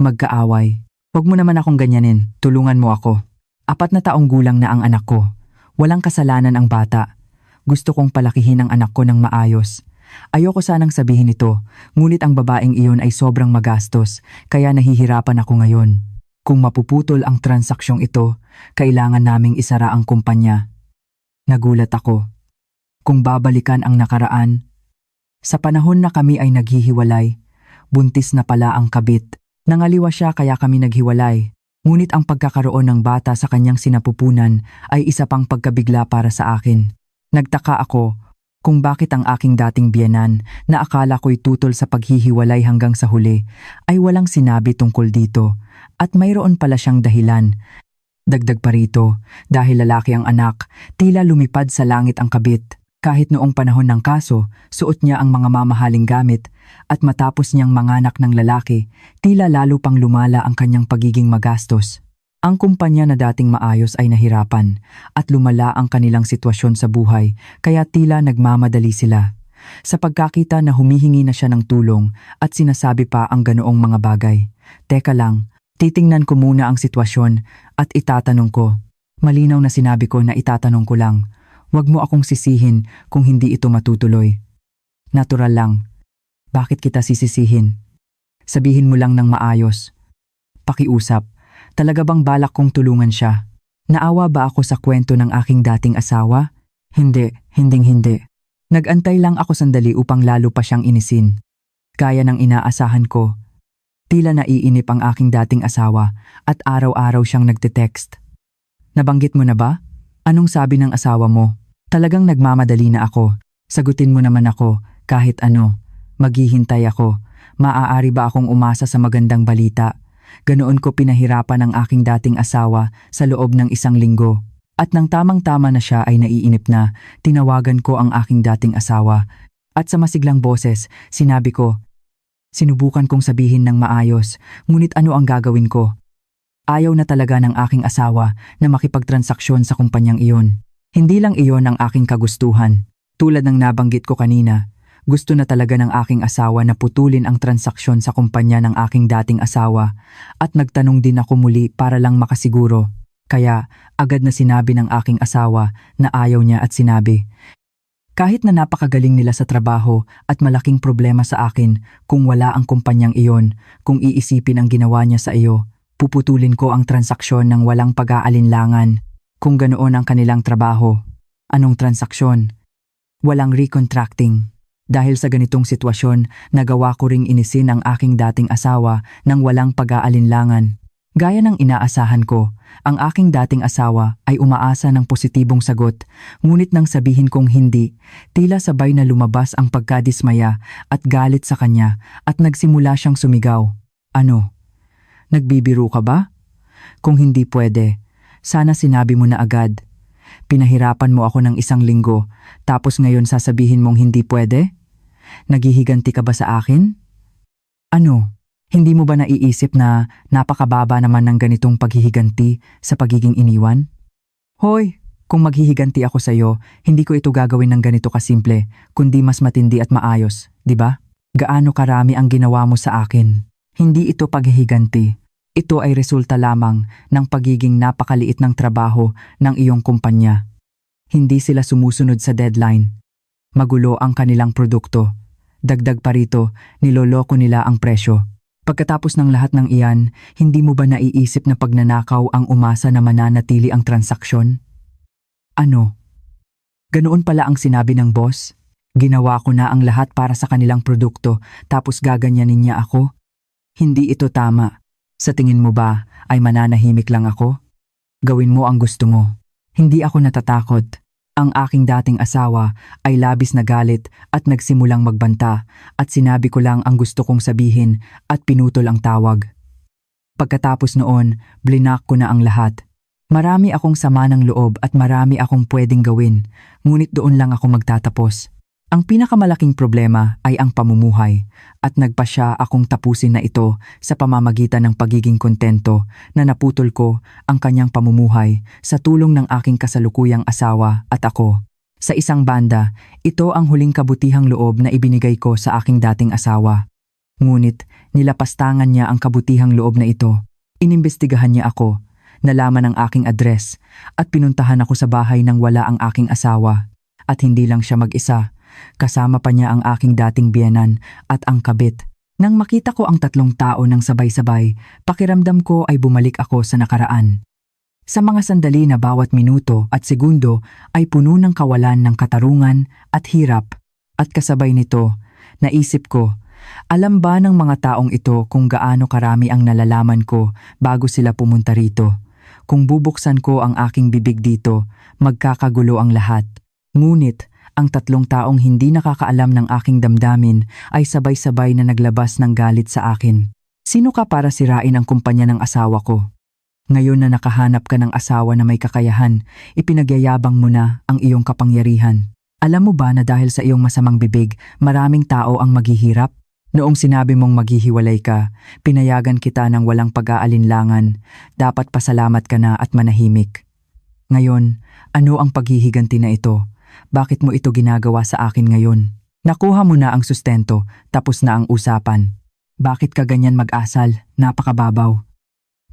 [SPEAKER 1] Magkaaway. Huwag mo naman akong ganyanin. Tulungan mo ako. 4 na taong gulang na ang anak ko. Walang kasalanan ang bata. Gusto kong palakihin ang anak ko ng maayos. Ayoko sanang sabihin ito, ngunit ang babaeng iyon ay sobrang magastos, kaya nahihirapan ako ngayon. Kung mapuputol ang transaksyon ito, kailangan naming isara ang kumpanya. Nagulat ako. Kung babalikan ang nakaraan, sa panahon na kami ay naghihiwalay, buntis na pala ang kabit. Nangaliwa siya kaya kami naghiwalay. Ngunit ang pagkakaroon ng bata sa kanyang sinapupunan ay isa pang pagkabigla para sa akin. Nagtaka ako kung bakit ang aking dating biyenan na akala ko'y tutol sa paghihiwalay hanggang sa huli ay walang sinabi tungkol dito at mayroon pala siyang dahilan. Dagdag pa rito, dahil lalaki ang anak, tila lumipad sa langit ang kabit. Kahit noong panahon ng kaso, suot niya ang mga mamahaling gamit at matapos niyang manganak ng lalaki, tila lalo pang lumala ang kanyang pagiging magastos. Ang kumpanya na dating maayos ay nahirapan at lumala ang kanilang sitwasyon sa buhay kaya tila nagmamadali sila. Sa pagkakita na humihingi na siya ng tulong at sinasabi pa ang ganoong mga bagay. Teka lang, titingnan ko muna ang sitwasyon at itatanong ko. Malinaw na sinabi ko na itatanong ko lang. Huwag mo akong sisihin kung hindi ito matutuloy. Natural lang. Bakit kita sisisihin? Sabihin mo lang ng maayos. Pakiusap, talaga bang balak kong tulungan siya? Naawa ba ako sa kwento ng aking dating asawa? Hindi, hindi. Nag-antay lang ako sandali upang lalo pa siyang inisin. Kaya ng inaasahan ko. Tila naiinip ang aking dating asawa at araw-araw siyang nagte-text. Nabanggit mo na ba? Anong sabi ng asawa mo? Talagang nagmamadali na ako. Sagutin mo naman ako kahit ano. Maghihintay ako. Maaari ba akong umasa sa magandang balita? Ganoon ko pinahirapan ang aking dating asawa sa loob ng 1 linggo. At nang tamang-tama na siya ay naiinip na, tinawagan ko ang aking dating asawa. At sa masiglang boses, sinabi ko, sinubukan kong sabihin ng maayos, ngunit ano ang gagawin ko? Ayaw na talaga ng aking asawa na makipagtransaksyon sa kumpanyang iyon. Hindi lang iyon ang aking kagustuhan. Tulad ng nabanggit ko kanina, gusto na talaga ng aking asawa na putulin ang transaksyon sa kumpanya ng aking dating asawa at nagtanong din ako muli para lang makasiguro. Kaya agad na sinabi ng aking asawa na ayaw niya at sinabi, kahit na napakagaling nila sa trabaho at malaking problema sa akin kung wala ang kumpanyang iyon, kung iisipin ang ginawa niya sa iyo, puputulin ko ang transaksyon ng walang pag-aalinlangan. Kung ganoon ang kanilang trabaho. Anong transaksyon? Walang recontracting. Dahil sa ganitong sitwasyon, nagawa ko ring inisin ang aking dating asawa ng walang pag-aalinlangan. Gaya ng inaasahan ko, ang aking dating asawa ay umaasa ng positibong sagot, ngunit nang sabihin kong hindi, tila sabay na lumabas ang pagkadismaya at galit sa kanya at nagsimula siyang sumigaw. Ano? Nagbibiro ka ba? Kung hindi pwede, sana sinabi mo na agad. Pinahirapan mo ako ng 1 linggo, tapos ngayon sasabihin mong hindi pwede? Naghihiganti ka ba sa akin? Ano? Hindi mo ba naiisip na napakababa naman ng ganitong paghihiganti sa pagiging iniwan? Hoy, kung maghihiganti ako sa iyo, hindi ko ito gagawin ng ganito kasimple, kundi mas matindi at maayos, di ba? Gaano karami ang ginawa mo sa akin? Hindi ito paghihiganti. Ito ay resulta lamang ng pagiging napakaliit ng trabaho ng iyong kumpanya. Hindi sila sumusunod sa deadline. Magulo ang kanilang produkto. Dagdag pa rito, niloloko nila ang presyo. Pagkatapos ng lahat ng iyan, hindi mo ba naiisip na pagnanakaw ang umasa na mananatili ang transaksyon? Ano? Ganoon pala ang sinabi ng boss? Ginawa ko na ang lahat para sa kanilang produkto tapos gaganyanin niya ako? Hindi ito tama. Sa tingin mo ba ay mananahimik lang ako? Gawin mo ang gusto mo. Hindi ako natatakot. Ang aking dating asawa ay labis na galit at nagsimulang magbanta at sinabi ko lang ang gusto kong sabihin at pinutol ang tawag. Pagkatapos noon, blinak ko na ang lahat. Marami akong sama ng loob at marami akong pwedeng gawin, ngunit doon lang ako magtatapos. Ang pinakamalaking problema ay ang pamumuhay at nagpasya akong tapusin na ito sa pamamagitan ng pagiging kontento na naputol ko ang kanyang pamumuhay sa tulong ng aking kasalukuyang asawa at ako. Sa isang banda, ito ang huling kabutihang loob na ibinigay ko sa aking dating asawa. Ngunit nilapastangan niya ang kabutihang loob na ito. Inimbestigahan niya ako, nalaman ang aking address at pinuntahan ako sa bahay nang wala ang aking asawa. At hindi lang siya mag-isa. Kasama pa niya ang aking dating biyenan at ang kabit. Nang makita ko ang 3 tao ng sabay-sabay, pakiramdam ko ay bumalik ako sa nakaraan. Sa mga sandali na bawat minuto at segundo ay puno ng kawalan ng katarungan at hirap. At kasabay nito, naisip ko, alam ba ng mga taong ito kung gaano karami ang nalalaman ko bago sila pumunta rito? Kung bubuksan ko ang aking bibig dito, magkakagulo ang lahat. Ngunit, ang 3 taong hindi nakakaalam ng aking damdamin ay sabay-sabay na naglabas ng galit sa akin. Sino ka para sirain ang kumpanya ng asawa ko? Ngayon na nakahanap ka ng asawa na may kakayahan, ipinagyayabang mo na ang iyong kapangyarihan. Alam mo ba na dahil sa iyong masamang bibig, maraming tao ang maghihirap? Noong sinabi mong maghihiwalay ka, pinayagan kita ng walang pag-aalinlangan. Dapat pasalamat ka na at manahimik. Ngayon, ano ang paghihiganti na ito? Bakit mo ito ginagawa sa akin ngayon? Nakuha mo na ang sustento, tapos na ang usapan. Bakit ka ganyan mag-asal? Napakababaw.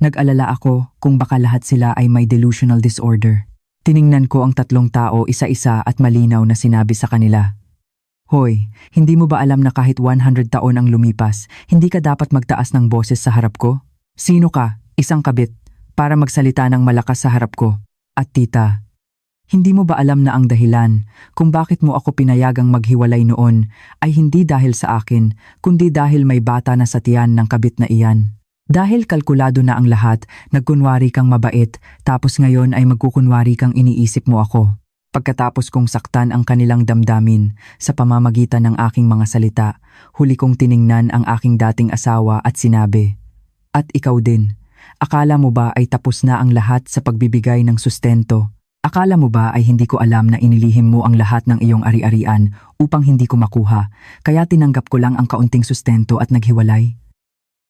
[SPEAKER 1] Nag-alala ako kung baka lahat sila ay may delusional disorder. Tiningnan ko ang 3 tao isa-isa at malinaw na sinabi sa kanila, Hoy, hindi mo ba alam na kahit 100 taon ang lumipas, hindi ka dapat magtaas ng boses sa harap ko? Sino ka, isang kabit, para magsalita ng malakas sa harap ko? At tita, hindi mo ba alam na ang dahilan kung bakit mo ako pinayagang maghiwalay noon ay hindi dahil sa akin, kundi dahil may bata na sa tiyan ng kabit na iyan? Dahil kalkulado na ang lahat, nagkunwari kang mabait, tapos ngayon ay magkukunwari kang iniisip mo ako. Pagkatapos kong saktan ang kanilang damdamin sa pamamagitan ng aking mga salita, huli kong tiningnan ang aking dating asawa at sinabi, "At ikaw din, akala mo ba ay tapos na ang lahat sa pagbibigay ng sustento? Akala mo ba ay hindi ko alam na inilihim mo ang lahat ng iyong ari-arian upang hindi ko makuha, kaya tinanggap ko lang ang kaunting sustento at naghiwalay?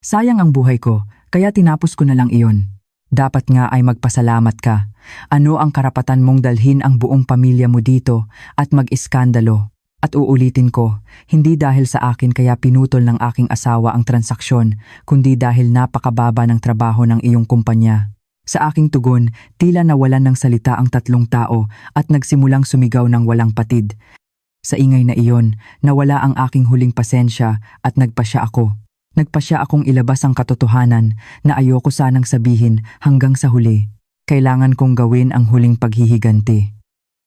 [SPEAKER 1] Sayang ang buhay ko, kaya tinapos ko na lang iyon. Dapat nga ay magpasalamat ka. Ano ang karapatan mong dalhin ang buong pamilya mo dito at mag-iskandalo? At uulitin ko, hindi dahil sa akin kaya pinutol ng aking asawa ang transaksyon, kundi dahil napakababa ng trabaho ng iyong kumpanya." Sa aking tugon, tila nawalan ng salita ang tatlong tao at nagsimulang sumigaw ng walang patid. Sa ingay na iyon, nawala ang aking huling pasensya at nagpasya akong ilabas ang katotohanan na ayoko sanang sabihin hanggang sa huli. Kailangan kong gawin ang huling paghihiganti.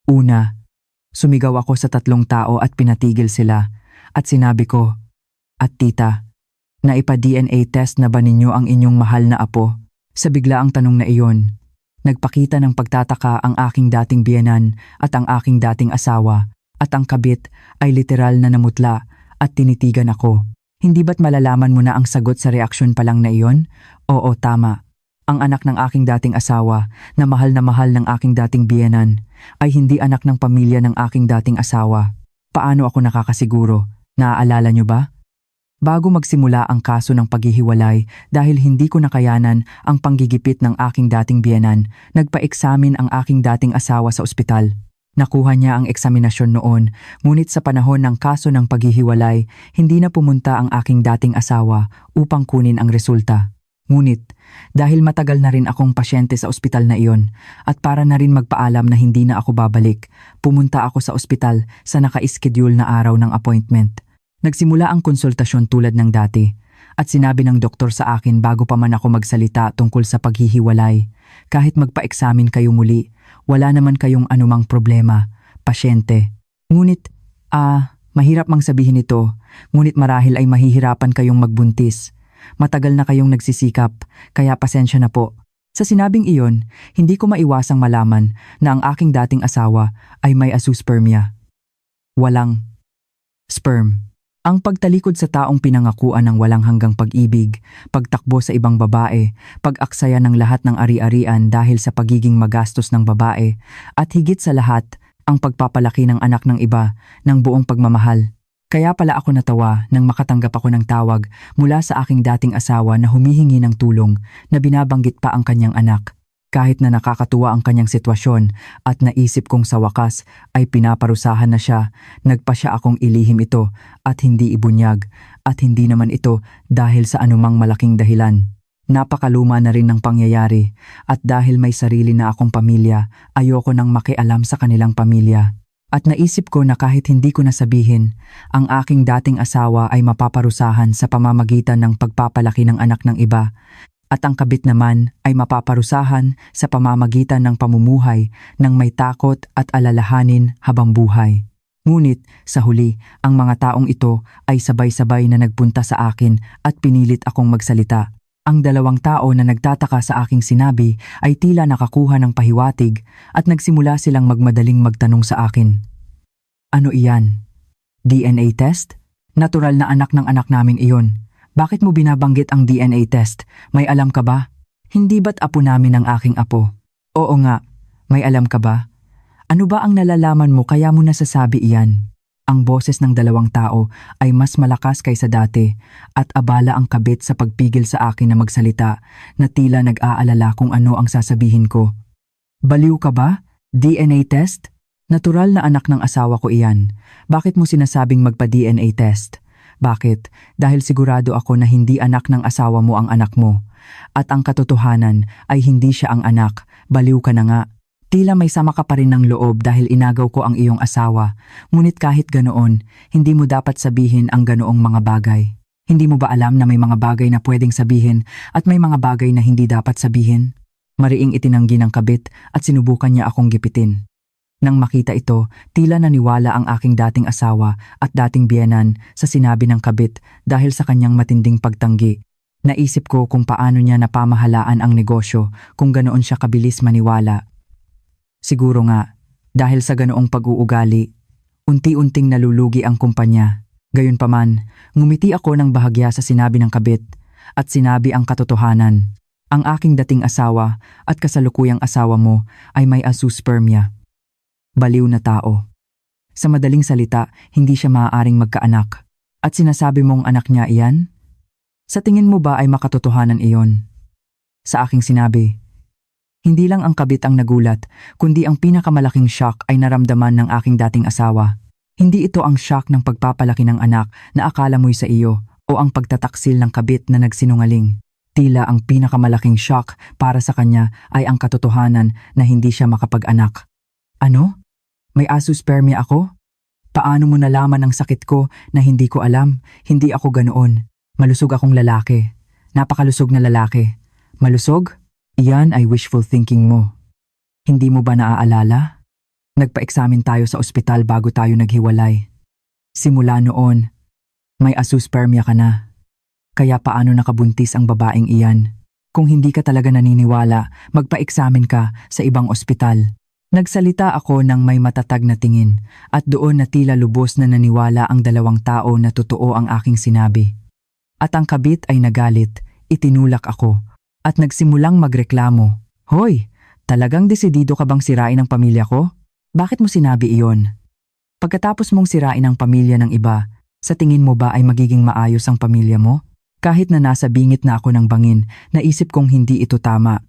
[SPEAKER 1] Una, sumigaw ako sa tatlong tao at pinatigil sila at sinabi ko, "At tita, naipa-DNA test na ba ninyo ang inyong mahal na apo?" Sa biglaang tanong na iyon, nagpakita ng pagtataka ang aking dating biyenan at ang aking dating asawa at ang kabit ay literal na namutla at tinitigan ako. Hindi ba't malalaman mo na ang sagot sa reaksyon pa lang na iyon? Oo, tama. Ang anak ng aking dating asawa na mahal ng aking dating biyenan ay hindi anak ng pamilya ng aking dating asawa. Paano ako nakakasiguro? Naaalala niyo ba? Bago magsimula ang kaso ng paghihiwalay dahil hindi ko nakayanan ang panggigipit ng aking dating biyenan, nagpa-eksamin ang aking dating asawa sa ospital. Nakuha niya ang eksaminasyon noon, ngunit sa panahon ng kaso ng paghihiwalay, hindi na pumunta ang aking dating asawa upang kunin ang resulta. Ngunit, dahil matagal na rin akong pasyente sa ospital na iyon at para na rin magpaalam na hindi na ako babalik, pumunta ako sa ospital sa naka-schedule na araw ng appointment. Nagsimula ang konsultasyon tulad ng dati at sinabi ng doktor sa akin bago pa man ako magsalita tungkol sa paghihiwalay, "Kahit magpa-eksamin kayo muli, wala naman kayong anumang problema, pasyente." Ngunit, mahirap mang sabihin ito, ngunit marahil ay mahihirapan kayong magbuntis. Matagal na kayong nagsisikap, kaya pasensya na po. Sa sinabing iyon, hindi ko maiwasang malaman na ang aking dating asawa ay may azoospermia. Walang sperm. Ang pagtalikod sa taong pinangakuan ng walang hanggang pag-ibig, pagtakbo sa ibang babae, pag-aksaya ng lahat ng ari-arian dahil sa pagiging magastos ng babae, at higit sa lahat, ang pagpapalaki ng anak ng iba ng buong pagmamahal. Kaya pala ako natawa nang makatanggap ako ng tawag mula sa aking dating asawa na humihingi ng tulong na binabanggit pa ang kanyang anak. Kahit na nakakatuwa ang kanyang sitwasyon at naisip kong sa wakas ay pinaparusahan na siya, nagpasya akong ilihim ito at hindi ibunyag at hindi naman ito dahil sa anumang malaking dahilan. Napakaluma na rin ng pangyayari at dahil may sarili na akong pamilya, ayoko nang makialam sa kanilang pamilya. At naisip ko na kahit hindi ko nasabihin, ang aking dating asawa ay mapaparusahan sa pamamagitan ng pagpapalaki ng anak ng iba. At ang kabit naman ay mapaparusahan sa pamamagitan ng pamumuhay ng may takot at alalahanin habang buhay. Ngunit sa huli, ang mga taong ito ay sabay-sabay na nagpunta sa akin at pinilit akong magsalita. Ang dalawang tao na nagtataka sa aking sinabi ay tila nakakuha ng pahiwatig at nagsimula silang magmadaling magtanong sa akin. "Ano iyan? DNA test? Natural na anak ng anak namin iyon. Bakit mo binabanggit ang DNA test? May alam ka ba? Hindi ba't apo namin ang aking apo?" "Oo nga, may alam ka ba? Ano ba ang nalalaman mo kaya mo nasasabi iyan?" Ang boses ng dalawang tao ay mas malakas kaysa dati at abala ang kabit sa pagpigil sa akin na magsalita na tila nag-aalala kung ano ang sasabihin ko. "Baliw ka ba? DNA test? Natural na anak ng asawa ko iyan. Bakit mo sinasabing magpa-DNA test? Bakit? Dahil sigurado ako na hindi anak ng asawa mo ang anak mo. At ang katotohanan ay hindi siya ang anak, baliw ka na nga." Tila may sama ka pa rin ng loob dahil inagaw ko ang iyong asawa. Ngunit kahit ganoon, hindi mo dapat sabihin ang ganoong mga bagay. Hindi mo ba alam na may mga bagay na pwedeng sabihin at may mga bagay na hindi dapat sabihin? Mariing itinanggi ng kabit at sinubukan niya akong gipitin. Nang makita ito, tila naniwala ang aking dating asawa at dating biyenan sa sinabi ng kabit dahil sa kanyang matinding pagtanggi. Naisip ko kung paano niya napamahalaan ang negosyo kung ganoon siya kabilis maniwala. Siguro nga, dahil sa ganoong pag-uugali, unti-unting nalulugi ang kumpanya. Gayunpaman, ngumiti ako ng bahagya sa sinabi ng kabit at sinabi ang katotohanan. Ang aking dating asawa at kasalukuyang asawa mo ay may azoospermia. Baliw na tao. Sa madaling salita, hindi siya maaaring magkaanak. At sinasabi mong anak niya iyan? Sa tingin mo ba ay makatotohanan iyon? Sa aking sinabi, hindi lang ang kabit ang nagulat, kundi ang pinakamalaking shock ay naramdaman ng aking dating asawa. Hindi ito ang shock ng pagpapalaki ng anak na akala mo'y sa iyo o ang pagtataksil ng kabit na nagsinungaling. Tila ang pinakamalaking shock para sa kanya ay ang katotohanan na hindi siya makapag-anak. Ano? May azoospermia ako? Paano mo nalaman ang sakit ko na hindi ko alam? Hindi ako ganoon. Malusog akong lalaki. Napakalusog na lalaki. Malusog? Iyan ay wishful thinking mo. Hindi mo ba naaalala? Nagpa-eksamin tayo sa ospital bago tayo naghiwalay. Simula noon, may azoospermia ka na. Kaya paano nakabuntis ang babaeng iyan? Kung hindi ka talaga naniniwala, magpa-eksamin ka sa ibang ospital. Nagsalita ako ng may matatag na tingin at doon na tila lubos na naniwala ang dalawang tao na totoo ang aking sinabi. At ang kabit ay nagalit, itinulak ako at nagsimulang magreklamo. Hoy, talagang desidido ka bang sirain ang pamilya ko? Bakit mo sinabi iyon? Pagkatapos mong sirain ang pamilya ng iba, sa tingin mo ba ay magiging maayos ang pamilya mo? Kahit na nasa bingit na ako ng bangin, naisip kong hindi ito tama.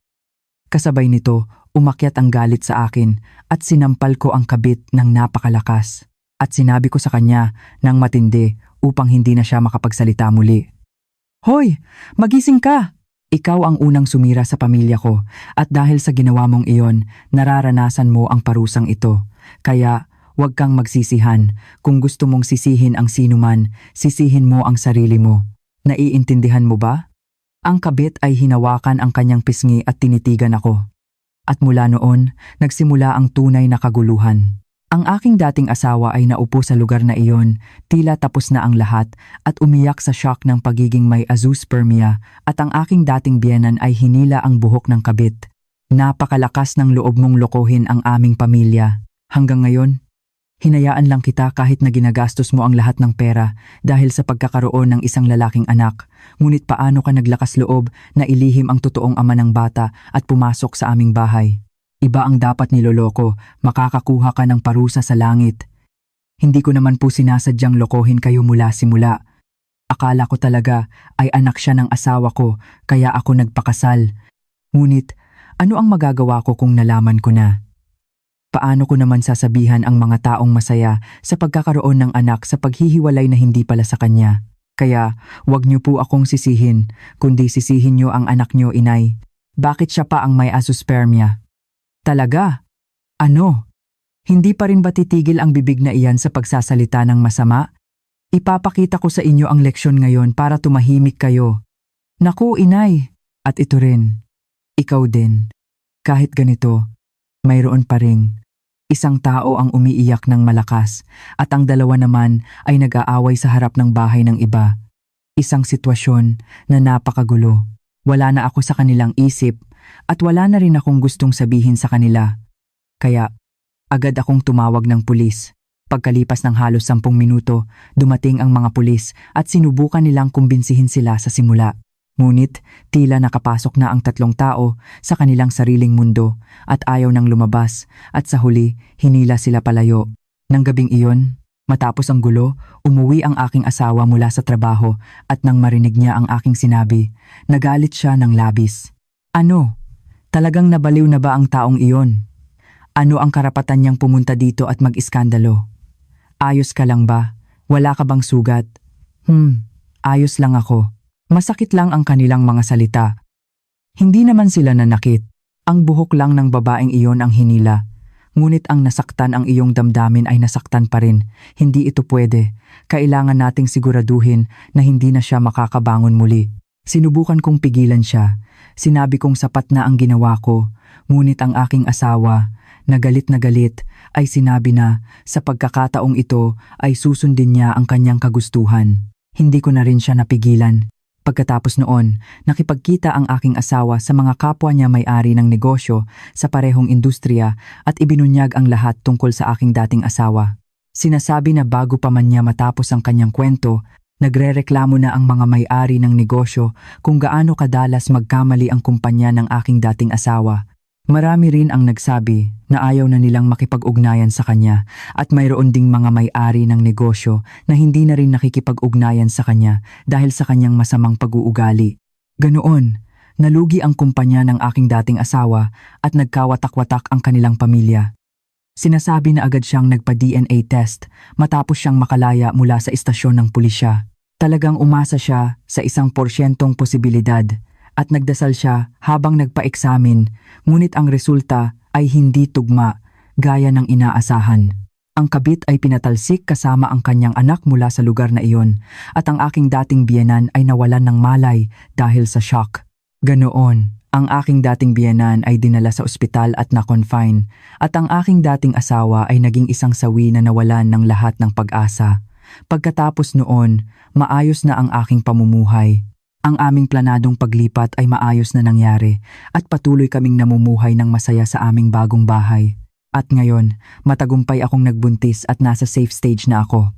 [SPEAKER 1] Kasabay nito, umakyat ang galit sa akin at sinampal ko ang kabit ng napakalakas. At sinabi ko sa kanya ng matindi upang hindi na siya makapagsalita muli. Hoy, magising ka! Ikaw ang unang sumira sa pamilya ko at dahil sa ginawa mong iyon, nararanasan mo ang parusang ito. Kaya, huwag kang magsisihan. Kung gusto mong sisihin ang sinuman, sisihin mo ang sarili mo. Naiintindihan mo ba? Ang kabit ay hinawakan ang kanyang pisngi at tinitigan ako. At mula noon, nagsimula ang tunay na kaguluhan. Ang aking dating asawa ay naupo sa lugar na iyon, tila tapos na ang lahat at umiyak sa shock ng pagiging may azoospermia at ang aking dating biyenan ay hinila ang buhok ng kabit. Napakalakas ng loob mong lokohin ang aming pamilya. Hanggang ngayon, hinayaan lang kita kahit na ginagastos mo ang lahat ng pera dahil sa pagkakaroon ng isang lalaking anak. Ngunit paano ka naglakas loob na ilihim ang totoong ama ng bata at pumasok sa aming bahay? Iba ang dapat niloloko, makakakuha ka ng parusa sa langit. Hindi ko naman po sinasadyang lokohin kayo mula simula. Akala ko talaga ay anak siya ng asawa ko, kaya ako nagpakasal. Ngunit, ano ang magagawa ko kung nalaman ko na? Paano ko naman sasabihan ang mga taong masaya sa pagkakaroon ng anak sa paghihiwalay na hindi pala sa kanya? Kaya, wag niyo po akong sisihin, kundi sisihin niyo ang anak niyo, inay. Bakit siya pa ang may azoospermia? Talaga? Ano? Hindi pa rin ba titigil ang bibig na iyan sa pagsasalita ng masama? Ipapakita ko sa inyo ang leksyon ngayon para tumahimik kayo. Naku, inay. At ito rin. Ikaw din. Kahit ganito, mayroon pa rin. Isang tao ang umiiyak ng malakas at ang dalawa naman ay nag-aaway sa harap ng bahay ng iba. Isang sitwasyon na napakagulo. Wala na ako sa kanilang isip at wala na rin akong gustong sabihin sa kanila. Kaya, agad akong tumawag ng pulis. Pagkalipas ng halos 10 minuto, dumating ang mga pulis at sinubukan nilang kumbinsihin sila sa simula. Ngunit, tila nakapasok na ang 3 tao sa kanilang sariling mundo at ayaw nang lumabas at sa huli, hinila sila palayo. Nang gabing iyon, matapos ang gulo, umuwi ang aking asawa mula sa trabaho at nang marinig niya ang aking sinabi, nagalit siya ng labis. Ano? Talagang nabaliw na ba ang taong iyon? Ano ang karapatan niyang pumunta dito at mag-iskandalo? Ayos ka lang ba? Wala ka bang sugat? Ayos lang ako. Masakit lang ang kanilang mga salita. Hindi naman sila nanakit. Ang buhok lang ng babaeng iyon ang hinila. Ngunit ang nasaktan ang iyong damdamin ay nasaktan pa rin. Hindi ito pwede. Kailangan nating siguraduhin na hindi na siya makakabangon muli. Sinubukan kong pigilan siya. Sinabi kong sapat na ang ginawa ko. Ngunit ang aking asawa, na galit, ay sinabi na sa pagkakataong ito ay susundin niya ang kanyang kagustuhan. Hindi ko na rin siya napigilan. Pagkatapos noon, nakipagkita ang aking asawa sa mga kapwa niya may-ari ng negosyo sa parehong industriya at ibinunyag ang lahat tungkol sa aking dating asawa. Sinasabi na bago pa man niya matapos ang kanyang kwento, nagrereklamo na ang mga may-ari ng negosyo kung gaano kadalas magkamali ang kumpanya ng aking dating asawa. Marami rin ang nagsabi na ayaw na nilang makipag-ugnayan sa kanya at mayroon ding mga may-ari ng negosyo na hindi na rin nakikipag-ugnayan sa kanya dahil sa kanyang masamang pag-uugali. Ganoon, nalugi ang kumpanya ng aking dating asawa at nagkawatak-watak ang kanilang pamilya. Sinasabi na agad siyang nagpa-DNA test matapos siyang makalaya mula sa istasyon ng pulisya. Talagang umasa siya sa 1% posibilidad at nagdasal siya habang nagpa-eksamin, ngunit ang resulta ay hindi tugma gaya ng inaasahan. Ang kabit ay pinatalsik kasama ang kanyang anak mula sa lugar na iyon at ang aking dating biyenan ay nawalan ng malay dahil sa shock. Ganoon, ang aking dating biyenan ay dinala sa ospital at na-confine at ang aking dating asawa ay naging isang sawi na nawalan ng lahat ng pag-asa. Pagkatapos noon, maayos na ang aking pamumuhay. Ang aming planadong paglipat ay maayos na nangyari at patuloy kaming namumuhay ng masaya sa aming bagong bahay. At ngayon, matagumpay akong nagbuntis at nasa safe stage na ako.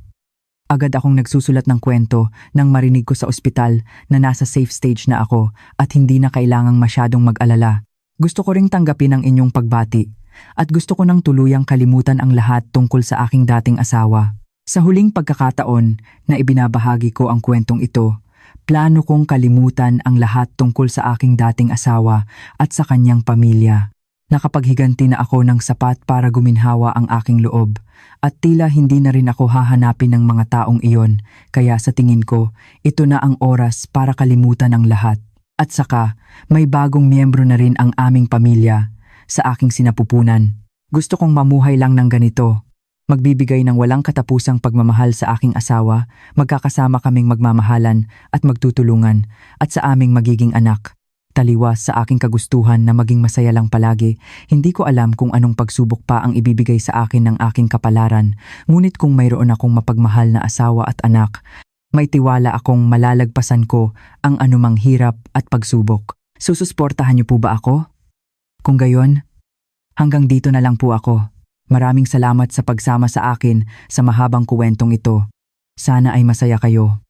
[SPEAKER 1] Agad akong nagsusulat ng kwento nang marinig ko sa ospital na nasa safe stage na ako at hindi na kailangang masyadong mag-alala. Gusto ko ring tanggapin ang inyong pagbati at gusto ko nang tuluyang kalimutan ang lahat tungkol sa aking dating asawa. Sa huling pagkakataon na ibinabahagi ko ang kwentong ito, plano kong kalimutan ang lahat tungkol sa aking dating asawa at sa kanyang pamilya. Nakapaghiganti na ako ng sapat para guminhawa ang aking loob at tila hindi na rin ako hahanapin ng mga taong iyon, kaya sa tingin ko, ito na ang oras para kalimutan ang lahat. At saka, may bagong miyembro na rin ang aming pamilya sa aking sinapupunan. Gusto kong mamuhay lang ng ganito. Magbibigay ng walang katapusang pagmamahal sa aking asawa, magkakasama kaming magmamahalan at magtutulungan at sa aming magiging anak. Taliwas sa aking kagustuhan na maging masaya lang palagi, hindi ko alam kung anong pagsubok pa ang ibibigay sa akin ng aking kapalaran, ngunit kung mayroon akong mapagmahal na asawa at anak, may tiwala akong malalagpasan ko ang anumang hirap at pagsubok. Susuportahan niyo po ba ako? Kung gayon, hanggang dito na lang po ako. Maraming salamat sa pagsama sa akin sa mahabang kuwentong ito. Sana ay masaya kayo.